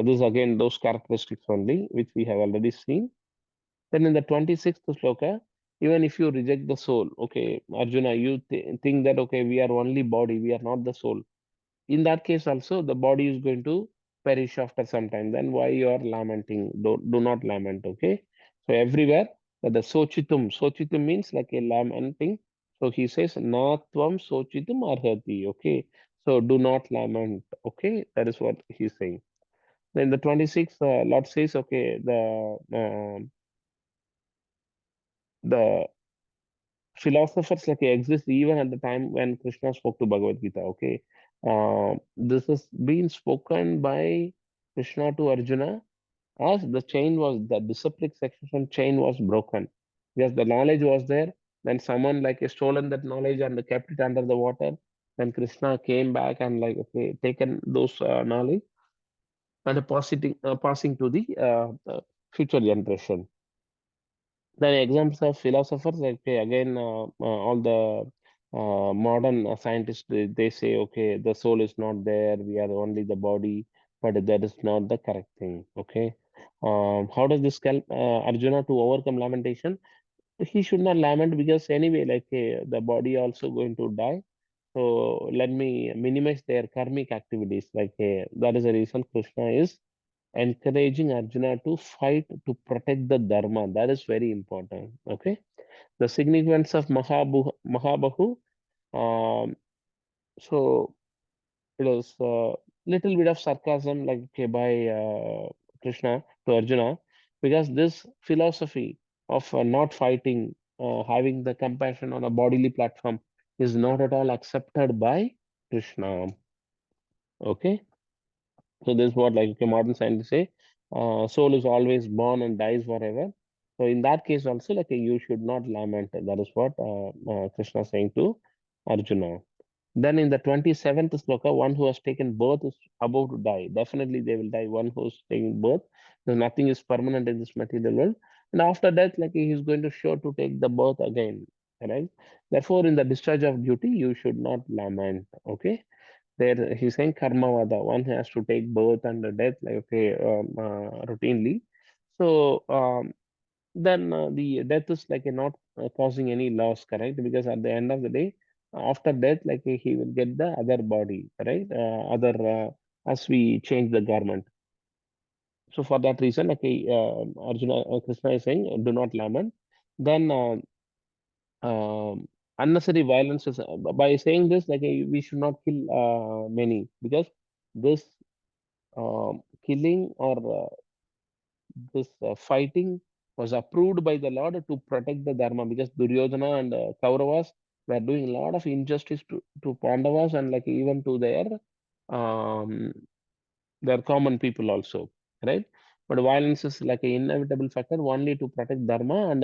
This again those characteristics only which we have already seen. Then in the 26th sloka, even if you reject the soul, okay, Arjuna, you think that okay, we are only body, we are not the soul. in that case also the body is going to perish after some time. Then why you are lamenting? Do not lament. Okay. So everywhere the sochitum means like a lamenting. So he says natvam sochitum arhati. Okay. So do not lament. Okay, that is what he's saying. Then the 26th, Lord says, okay, the philosophers like exist even at the time when Krishna spoke to Bhagavad Gita. Okay, this has been spoken by Krishna to Arjuna as the disciplic succession chain was broken, because the knowledge was there. Then someone like stolen that knowledge and kept it under the water. Then Krishna came back and like okay, taken those knowledge and passing to the future generation. Then examples of philosophers, like okay, again, all the modern scientists, they say, okay, the soul is not there, we are only the body, but that is not the correct thing. Okay, how does this help Arjuna to overcome lamentation? He should not lament because anyway, like the body also going to die. So let me minimize their karmic activities. Like that is the reason Krishna is encouraging Arjuna to fight to protect the dharma. That is very important. Okay. The significance of Mahabahu. Um, so it is a little bit of sarcasm, like okay, by Krishna to Arjuna, because this philosophy of not fighting, having the compassion on a bodily platform, is not at all accepted by Krishna. Okay. So this is what like okay, modern scientists say, soul is always born and dies forever. So in that case also like you should not lament. That is what Krishna is saying to Arjuna. Then in the 27th sloka, one who has taken birth is about to die. Definitely they will die. One who's taking birth, because nothing is permanent in this material world. And after death, like he is going to sure to take the birth again. Right? Therefore, in the discharge of duty, you should not lament. Okay. There he's saying karmavada, one has to take birth and death like okay routinely. So then the death is like not causing any loss, correct? Because at the end of the day, after death, like he will get the other body, right? Other as we change the garment. So for that reason, like Arjuna, Krishna is saying, do not lament. Then unnecessary violence is by saying this, like we should not kill many, because this killing or this fighting was approved by the Lord to protect the Dharma, because Duryodhana and Kauravas were doing a lot of injustice to Pandavas and like even to um, their common people also, right? But violence is like an inevitable factor only to protect Dharma, and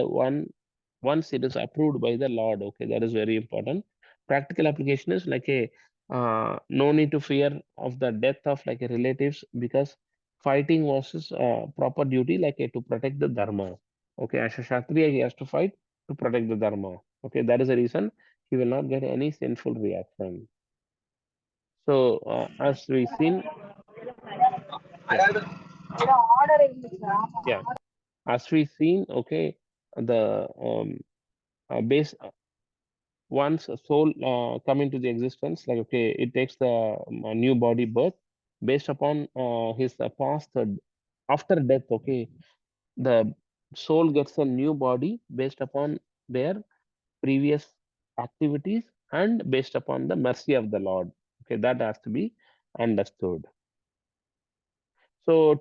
once it is approved by the Lord, okay, that is very important. Practical application is like a no need to fear of the death of like a relatives, because fighting was his proper duty, like to protect the dharma. Okay, as a Kshatriya, he has to fight to protect the dharma. Okay, that is the reason he will not get any sinful reaction. So as we seen, yeah, yeah, as we seen, okay, the base once a soul come into the existence, like okay, it takes the new body birth based upon his past after death. Okay, the soul gets a new body based upon their previous activities and based upon the mercy of the Lord. Okay, that has to be understood. So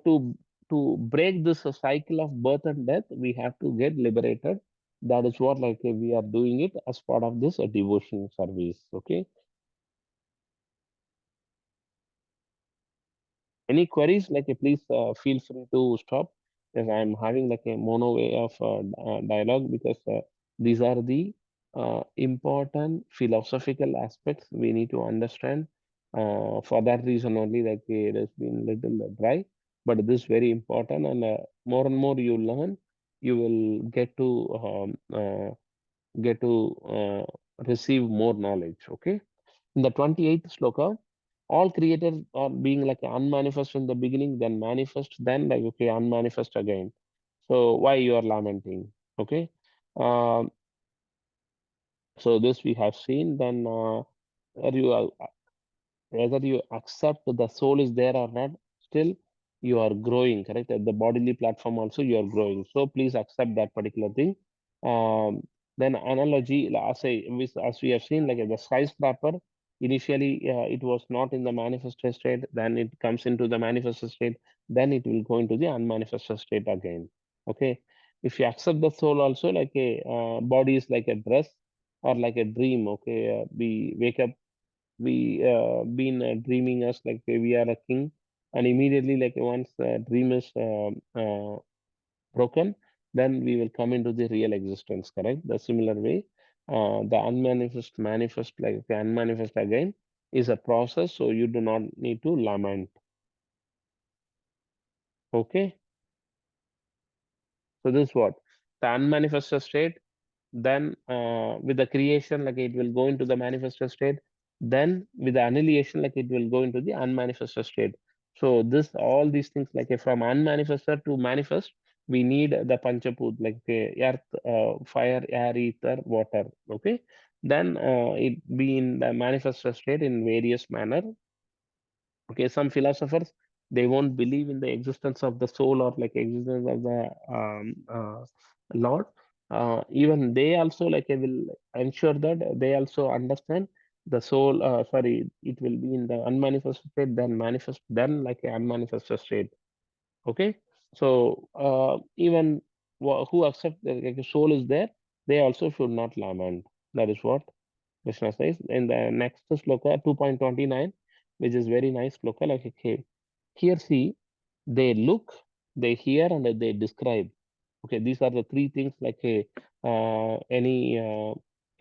to break this cycle of birth and death, we have to get liberated. That is what like we are doing it as part of this devotion service. Okay. Any queries, like please feel free to stop, because I'm having like a mono way of dialogue, because these are the important philosophical aspects we need to understand. For that reason only, like it has been little dry, but this is very important, and more and more you learn, you will get to receive more knowledge. Okay. In the 28th sloka, all created are being like unmanifest in the beginning, then manifest, then like okay, unmanifest again. So why you are lamenting? Okay. Um, so this we have seen. Then you whether you accept the soul is there or not, still you are growing, correct? At the bodily platform also you are growing. So please accept that particular thing. Um, then analogy, as we have seen, like the skyscraper, initially it was not in the manifested state, then it comes into the manifested state, then it will go into the unmanifested state again. Okay. If you accept the soul also, like a body is like a dress or like a dream. Okay. We wake up, we been dreaming us like we are a king, and immediately like once the dream is broken, then we will come into the real existence, correct? The similar way, the unmanifest manifest, like the unmanifest again is a process, so you do not need to lament. Okay, so this is what the unmanifested state. Then with the creation, like it will go into the manifested state. Then with the annihilation, like it will go into the unmanifested state. So this, all these things, like from unmanifested to manifest, we need the panchaput, like earth, fire, air, ether, water. Okay. Then it be in the manifested state in various manner. Okay, some philosophers, they won't believe in the existence of the soul or like existence of the Lord. Even they also like will ensure that they also understand the soul. Sorry, it will be in the unmanifested state, then manifest, then like a unmanifested state. Okay, so even who accept that like, the soul is there, they also should not lament. That is what Krishna says in the next sloka 2.29, which is very nice sloka. Like okay, here see, they look, they hear, and they describe. Okay, these are the three things like a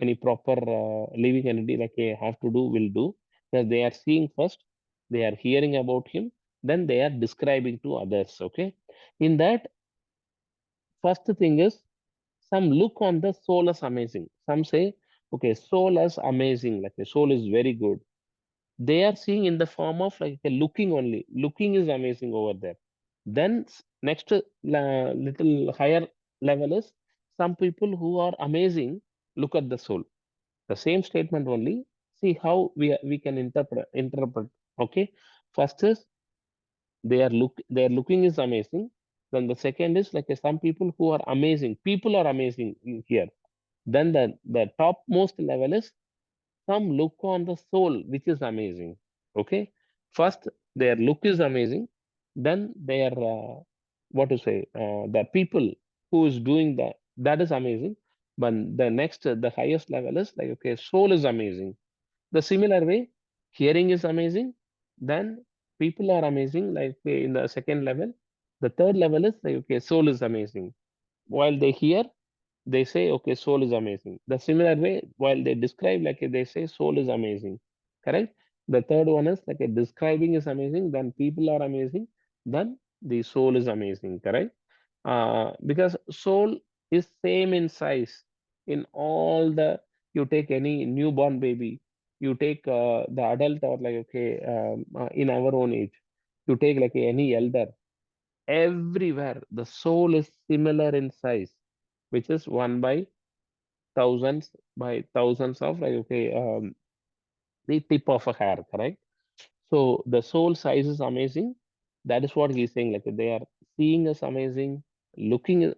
any proper living entity like a have to do will do. That they are seeing first, they are hearing about him, then they are describing to others. Okay, in that first thing is some look on the soul as amazing. Some say, okay, soul is amazing, like the soul is very good. They are seeing in the form of like a looking only. Looking is amazing over there. Then next little higher level is some people who are amazing look at the soul. The same statement only. See how we can interpret. Okay. First is their looking is amazing. Then the second is like some people who are amazing. People are amazing here. Then the topmost level is some look on the soul, which is amazing. Okay. First, their look is amazing. Then their what to say, the people who is doing that is amazing. But the next, the highest level is like okay, soul is amazing. The similar way, hearing is amazing. Then people are amazing, like in the second level. The third level is like okay, soul is amazing. While they hear, they say okay, soul is amazing. The similar way, while they describe, like they say soul is amazing, correct? The third one is like a describing is amazing, then people are amazing, then the soul is amazing, correct? Because soul is same in size in all the, you take any newborn baby, you take the adult or like okay, in our own age, you take like any elder, everywhere the soul is similar in size, which is 1 by thousands by thousands of like okay, the tip of a hair, correct? So the soul size is amazing. That is what he's saying, like they are seeing is amazing, looking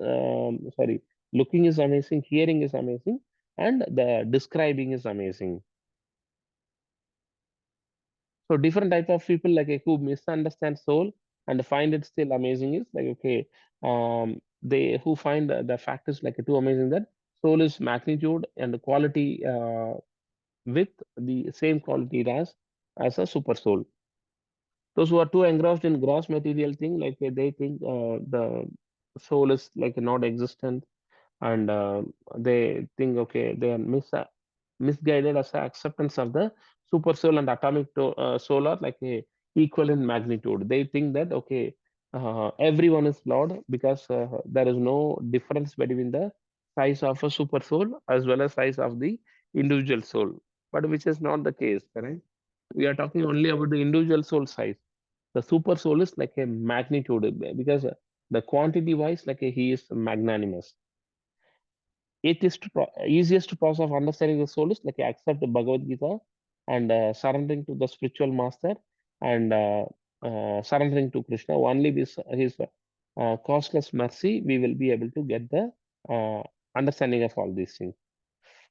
sorry, looking is amazing, hearing is amazing, and the describing is amazing. So different type of people like who misunderstand soul and find it still amazing is like okay, they who find the fact is like too amazing, that soul is magnitude and the quality with the same quality as a super soul. Those who are too engrossed in gross material thing, like they think the soul is like not existent, and they think okay, they are misguided as a acceptance of the super soul and atomic soul are like a equal in magnitude. They think that okay, everyone is flawed because there is no difference between the size of a super soul as well as size of the individual soul, but which is not the case, correct? We are talking only about the individual soul size. The super soul is like a magnitude because the quantity wise, like he is magnanimous. Easiest process of understanding the soul is like accept the Bhagavad Gita and surrendering to the spiritual master, and surrendering to Krishna. Only with his causeless mercy, we will be able to get the understanding of all these things.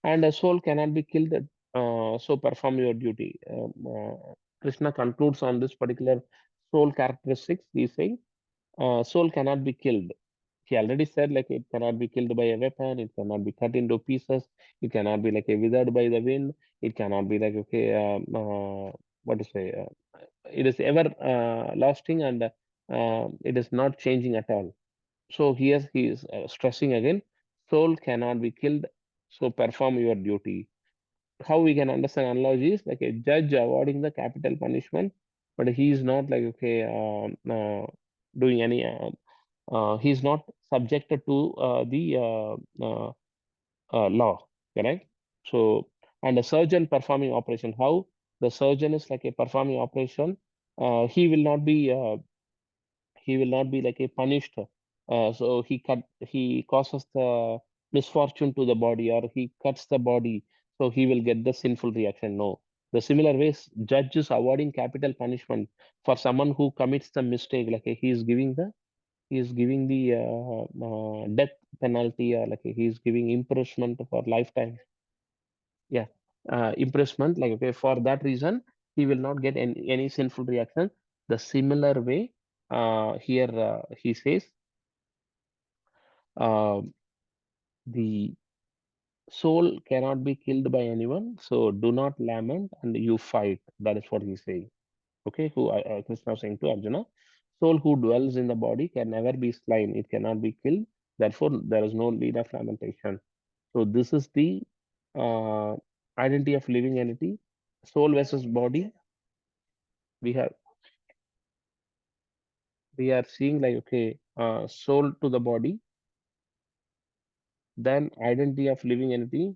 And a soul cannot be killed, so perform your duty. Krishna concludes on this particular soul characteristics. He's saying, soul cannot be killed. He already said, like, it cannot be killed by a weapon, it cannot be cut into pieces, it cannot be like a withered by the wind, it cannot be like, okay, what to say, it is ever lasting, and it is not changing at all. So here he is stressing again, soul cannot be killed, so perform your duty. How we can understand analogy is like a judge awarding the capital punishment, but he is not like, okay, doing any he's not subjected to the law, correct? So, and a surgeon performing operation, how the surgeon is like a performing operation, he will not be like a punished. So he causes the misfortune to the body, or he cuts the body, so he will get the sinful reaction. No. The similar ways, judge is awarding capital punishment for someone who commits the mistake, like he is giving the death penalty, or like he is giving imprisonment for lifetime. Yeah, imprisonment, like, okay, for that reason he will not get any sinful reaction. The similar way, here he says, uh, the soul cannot be killed by anyone, so do not lament and you fight. That is what he's saying. Okay, who Krishna was saying to Arjuna, soul who dwells in the body can never be slain, it cannot be killed, therefore there is no need of lamentation. So this is the uh, identity of living entity, soul versus body. We have we are seeing like, okay, soul to the body, then identity of living entity,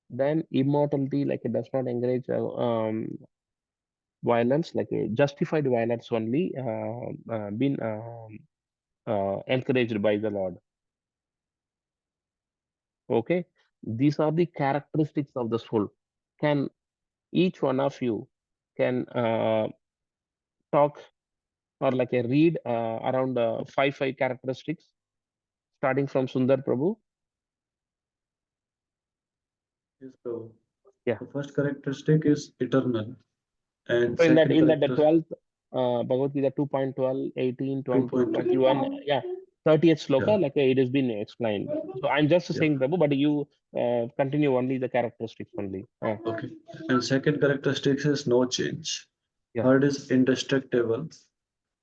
then immortality, like it does not encourage violence, like a justified violence only been encouraged by the Lord. Okay, these are the characteristics of the soul. Can each one of you can talk, or like a read around five characteristics, starting from Sundar Prabhu? Yes, so Yeah. the first characteristic is eternal, and So in that second the characteristic 12th Bhagavad Gita 2.12, 18, 20, 2.2. 21, yeah, 30th sloka, Yeah. like it has been explained. So I'm just saying, Prabhu, but you continue only the characteristics only. Okay. And second characteristic is no change. Yeah. Third is indestructible,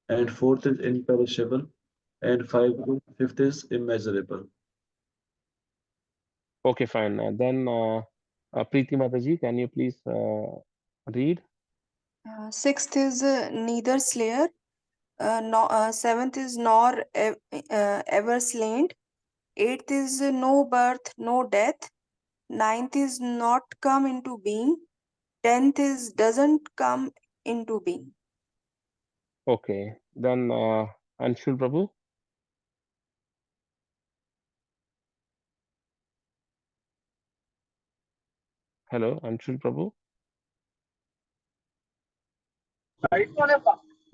and fourth is imperishable, and fifth is immeasurable. Okay, fine. Then Preeti Mataji, can you please read? Sixth is neither slayer. Seventh is nor ever slain. Eighth is no birth, no death. Ninth is not come into being. 10th is doesn't come into being. Okay. Then Anshul Prabhu. Hello, Anshul Prabhu.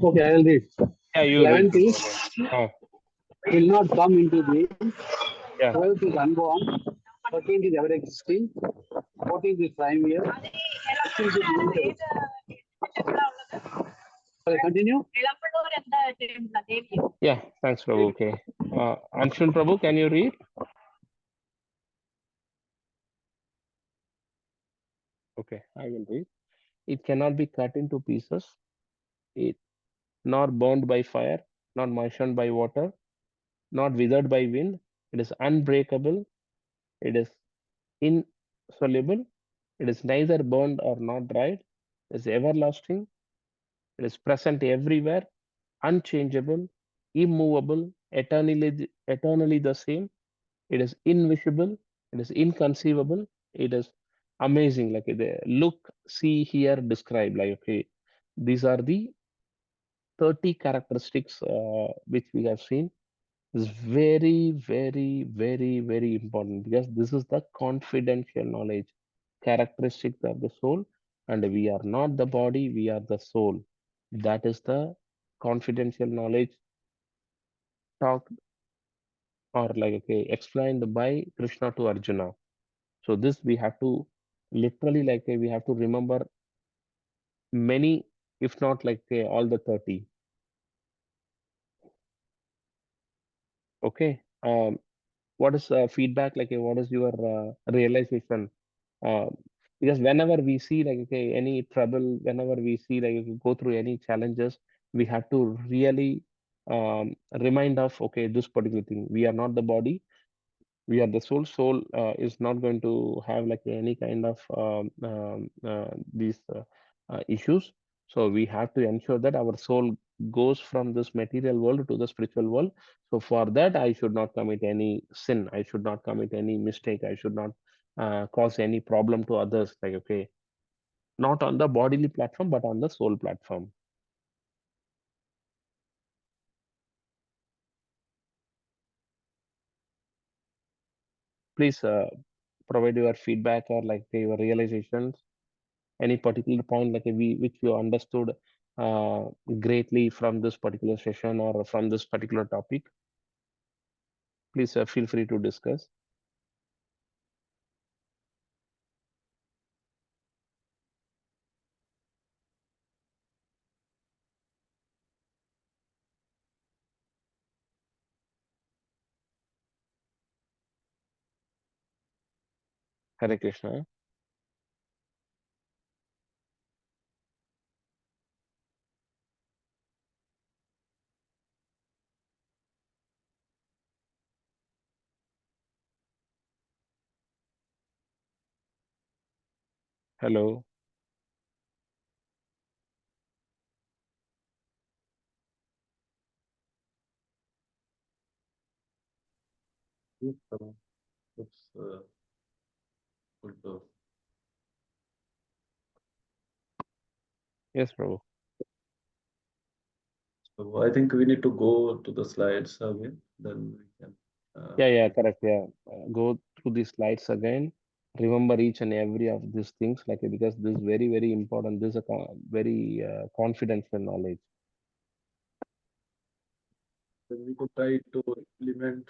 Okay, I will read. Yeah, you read. 11th is will not come into being. Yeah. 12th is unborn. 13th is ever existing. 14th is prime year. 15th is immutable. Shall I continue? Yeah, thanks, Prabhu. Okay. Anshul Prabhu, can you read? Okay, I will read. It cannot be cut into pieces, it nor burned by fire, not moistened by water, not withered by wind. It is unbreakable, it is insoluble, it is neither burned or not dried, it is everlasting, it is present everywhere, unchangeable, immovable, eternally the same. It is invisible, it is inconceivable, it is amazing. Like the look, see, hear, describe. Like, okay, these are the 30 characteristics which we have seen. Is very, very, very, very important, because this is the confidential knowledge. characteristics of the soul, and we are not the body, we are the soul. That is the confidential knowledge talked or like okay, explained by Krishna to Arjuna. So this we have to literally like we have to remember many, if not like all the 30. Okay. What is feedback like? What is your realization? Uh, because whenever we see like okay, any trouble, whenever we see like if we go through any challenges, we have to really remind of okay, this particular thing. We are not the body, we are the soul is not going to have like any kind of these issues. So we have to ensure that our soul goes from this material world to the spiritual world. So for that I should not commit any sin, I should not commit any mistake, I should not cause any problem to others, like okay, not on the bodily platform but on the soul platform. Please provide your feedback or like your realizations, any particular point like we which you understood uh, greatly from this particular session or from this particular topic. Please feel free to discuss. Hare Krishna. Hello. Yes, that's good. Yes, Prabhu. So I think we need to go to the slides again, then we can. Yeah, correct. Yeah, go through the slides again. Remember each and every of these things, like because this is very, very important. This is a very confidential knowledge. Then we could try to implement.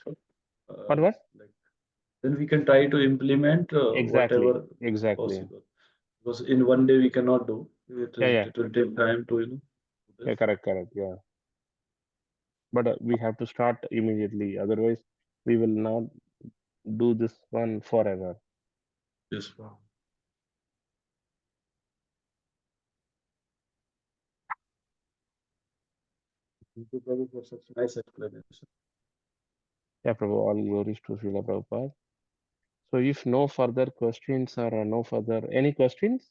What? Like then we can try to implement Exactly. whatever Exactly. possible. Because in one day we cannot do. Yeah. It will take time to do Yeah, this. correct. Yeah. But we have to start immediately. Otherwise, we will not do this one forever. Yes, wow. Thank you, Prabhu, for such nice explanation. Yeah, Prabhu, all glories to Srila Prabhupada. So if no further questions or no further, any questions,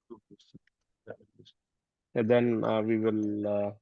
Good question. Yeah, yes. then we will